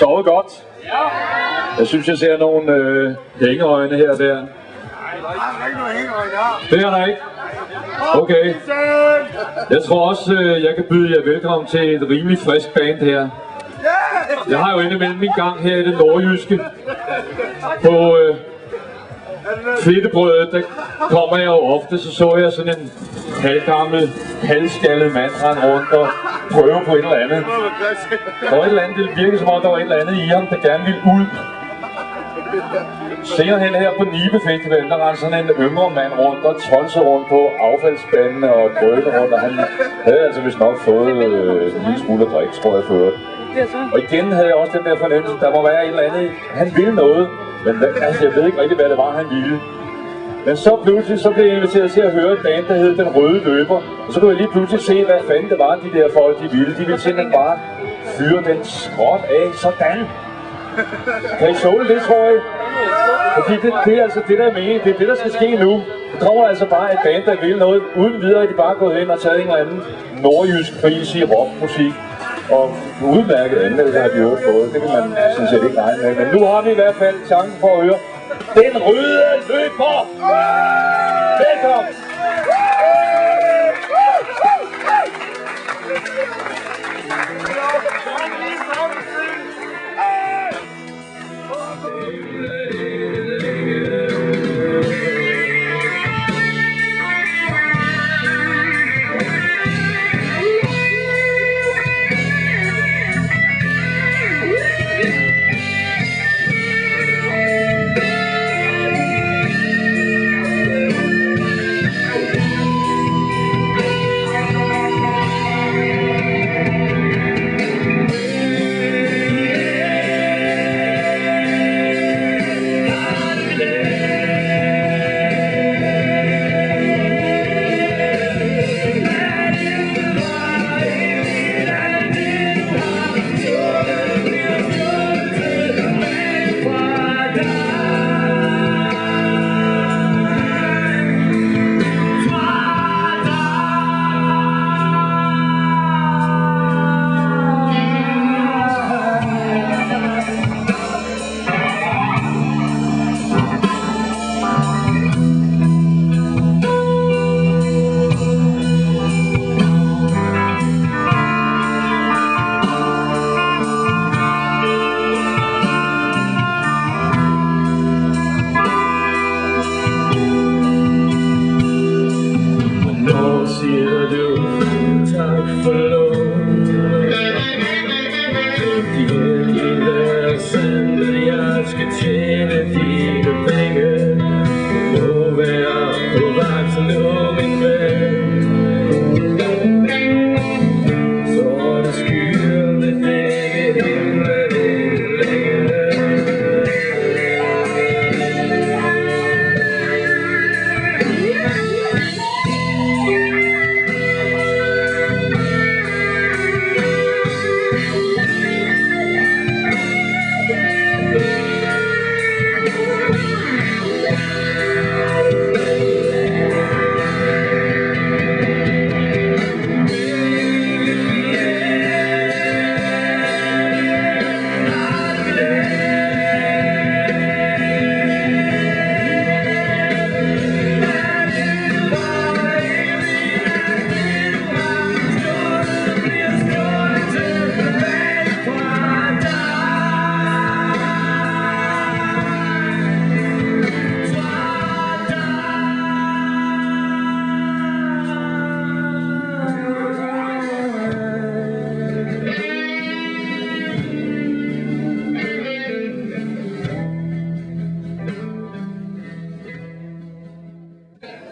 Sovet godt? Ja. Jeg synes, jeg ser nogle hængeøjne her og der. Nej, der er ikke nogen hængeøjne her. Det er der ikke? Okay. Jeg tror også, jeg kan byde jer velkommen til et rimelig frisk band her. Jeg har jo indimellem min gang her i det nordjyske. På Fedtebrødet, der kommer jeg jo ofte, så jeg sådan en halvgammel, halvskaldet mand rende rundt og prøve på et eller andet. Der var et eller andet, det virkede som om, der var et eller andet i ham, der gerne ville ud. Senere hen her på Nibe Festival, der rendte sådan en yngre mand rundt og tonsede rundt på affaldsspandene og drønede rundt, og han havde altså vist nok fået en lille smule at drikke, tror jeg, før. Og igen havde jeg også den der fornemmelse, der må være et eller andet, han ville noget, men altså, jeg ved ikke rigtig, hvad det var, han ville. Men så pludselig så blev jeg inviteret til at høre et band, der hed Den Røde Løber, og så kunne jeg lige pludselig se, hvad fanden det var, de der folk, de ville. De ville simpelthen bare fyre den skråt af, sådan. Kan I såle det, tror jeg? Fordi det er altså det, der er meningen. Det er det, der skal ske nu. Det kommer altså bare et band, der vil noget. Uden videre er de bare gået hen og taget en eller anden nordjysk pris i rockmusik. Og udmærket anmeldelse har de jo fået. Det kan man sådan set ikke regne med. Men nu har vi i hvert fald chancen for at høre Den Røde Løber. Velkommen!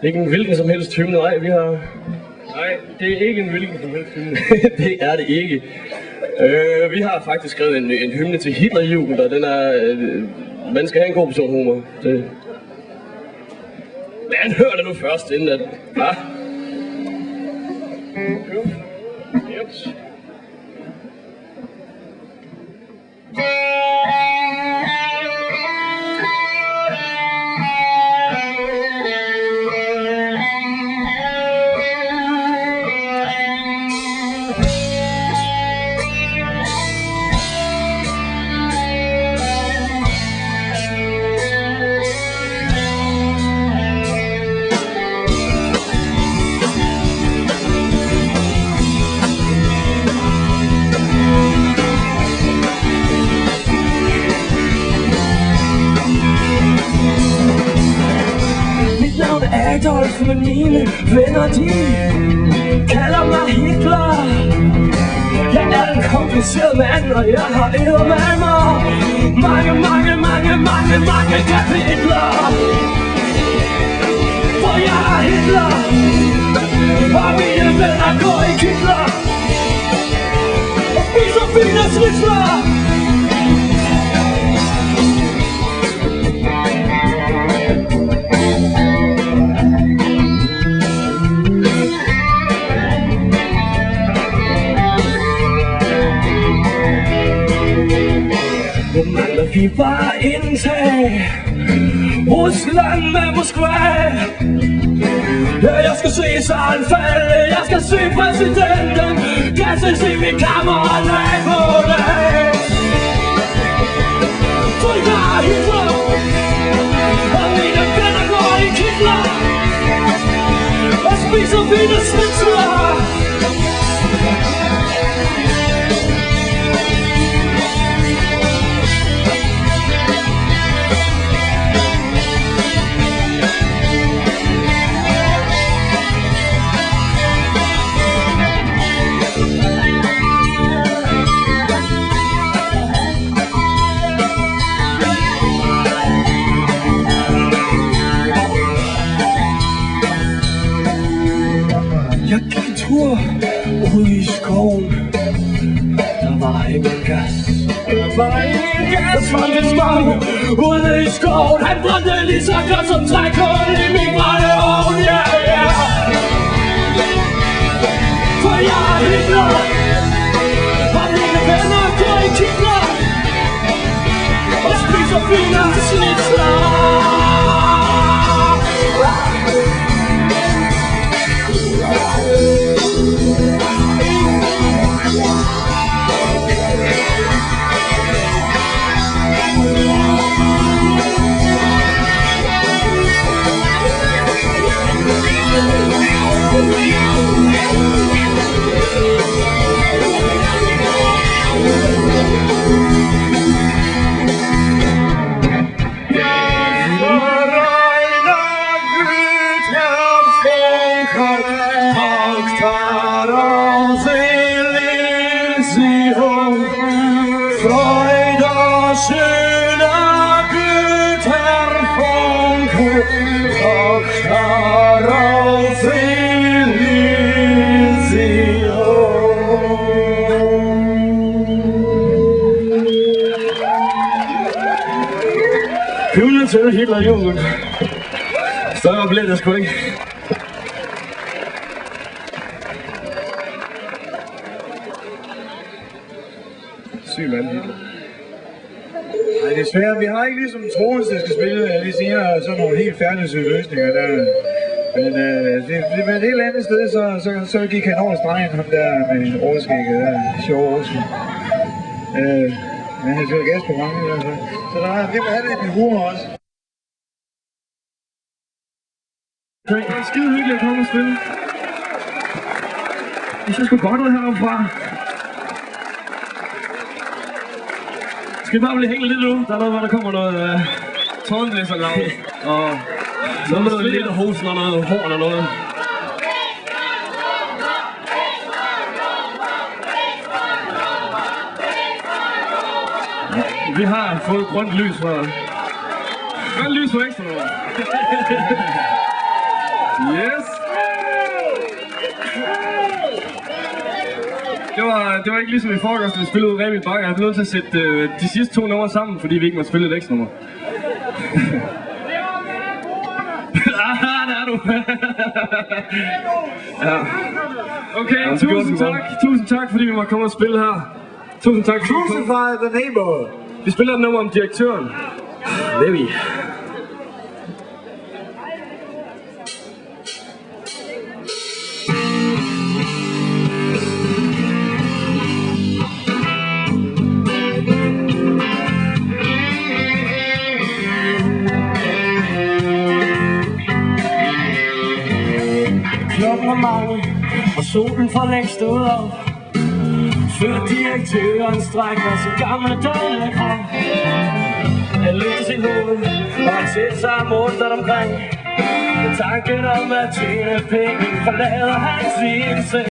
Ikke en hvilken som helst hymne, nej, nej, det er ikke en hvilken som helst hymne. Det er det ikke. Vi har faktisk skrevet en hymne til Hitlerjugend, og den er, man skal have en god portion humor. Men hør det nu først, inden at, hva? Jeps. Adolf, men mine venner de kalder mig Hitler. Jeg er en kompliceret mand, og jeg har æret med mig mange kapitler. For jeg er Hitler, og mine venner går i kitler og spiser fine snitsler. Nu mangler vi bare indtag Rusland med Moskva. Ja, jeg skal se Tsaren falde, jeg skal se præsidenten. Gassen se min kammerat af på dag. For jeg er Hitler, og mine venner går i kitler og spiser fine snitsler. Jeg gik en tur ude i skoven. Der var ingen gas. Der var ingen gas. Der brændte smag ude i skoven. Han brændte lige så godt som trækul i min brændeovn. Ja, ja. For jeg er Hitler, og mine venner går i kitler og spiser fine snitsler. Hymnen til Hitlerjugend. Større blev det sgu ikke. Syg mand, Hitler. Nej, det er svært. Vi har ikke ligesom Troels, der skal spille. Vi siger sådan nogle helt færdige løsninger der. Men det er et helt andet sted, så gik han over stregen, ham der med overskægget der. Sjov overskæg. Men han sætter gas på mange i hvert fald. Så der er, vi må have lidt med humor også. Det er skide hyggeligt at komme og spille. Jeg synes sgu godt ud heroppe. Skal vi bare blive hængende lidt nu? Der er noget, hvor der kommer noget tårnblæserlav. Og noget med noget lille hosen og noget horn og noget. Vi har fået grønt lys fra... Grønt lys på ekstra nummer. Yes! Det var ikke ligesom i forgårs, da vi spillede ud Remi Bakker. Jeg blev nødt til at sætte de sidste 2 numre sammen, fordi vi ikke måtte spille et ekstra nummer. Der er du! Ja. Okay, ja, tusind tak, fordi vi måtte komme og spille her. Tusind tak. Crucify the neighborhood. Vi spiller et nummer om direktøren. Levi. Klokken er mange, og solen for længst stået op. Før direktøren strækker sin gamle døgn frem. Han løfter sin hoved, og han sætter sig rundt omkring. Tanken om at tjene penge forlader hans indsigt.